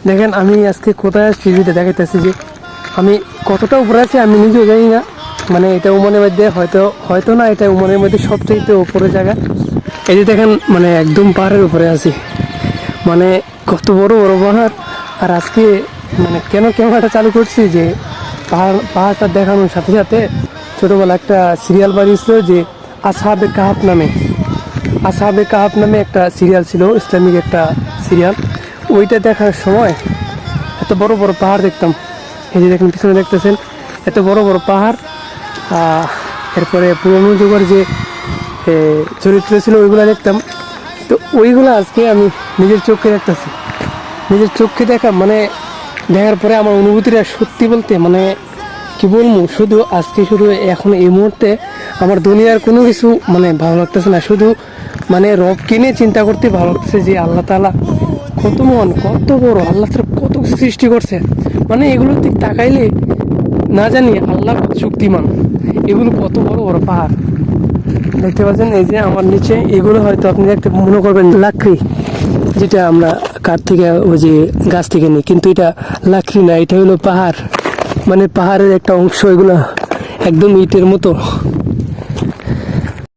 দেখেন আমি আজকে কোথায় আসছি যদি দেখাইতেছি যে আমি কতটা উপরে আছি আমি নিজেও জানি না। মানে এটা উমনের মধ্যে হয়তো হয়তো না, এটা উমনের মধ্যে সবচেয়ে উপরে জায়গা। এই যে দেখেন মানে একদম পাহাড়ের উপরে আছি, মানে কত বড় বড় পাহাড়। আর আজকে মানে কেন ক্যামেরাটা চালু করছি যে পাহাড়টা দেখানোর সাথে সাথে ছোটোবেলা একটা সিরিয়াল বানিয়েছিল যে আসহাবে কাহাফ নামে। আসহাবে কাহাফ নামে একটা সিরিয়াল ছিল, ইসলামিক একটা সিরিয়াল। ওইটা দেখার সময় এত বড় বড় পাহাড় দেখতাম। এই যে দেখেন পিছনে দেখতেছেন এত বড় বড় পাহাড়। এরপরে পুরনো যুগের যে চরিত্র ছিল ওইগুলো দেখতাম। তো ওইগুলো আজকে আমি নিজের চোখে দেখতেছি। নিজের চোখে দেখা মানে দেখার পরে আমার অনুভূতিটা সত্যি বলতে মানে কি বলবো, শুধু আজকে শুধু এখন এই মুহূর্তে আমার দুনিয়ার কোনো কিছু মানে ভালো লাগতেছে না, শুধু মানে রব কিনে চিন্তা করতে ভালো লাগতেছে যে আল্লাহ তাআলা কত মহান, কত বড়, আল্লাহ তাআলা কত কিছু সৃষ্টি করছে। মানে এগুলোর দিক তাকাইলে না জানি আল্লাহ কত শক্তিমান, এগুলো কত বড় বড় পাহাড় দেখতে পাচ্ছেন। এই যে আমার নিচে এগুলো হয়তো আপনি দেখতে মনে করবেন লাকড়ি, যেটা আমরা কাঠ থেকে ওই যে গাছ থেকে নিই, কিন্তু এটা লাকড়ি না, এটা হলো পাহাড়। মানে পাহাড়ের একটা অংশ, এগুলো একদম ইটের মতো।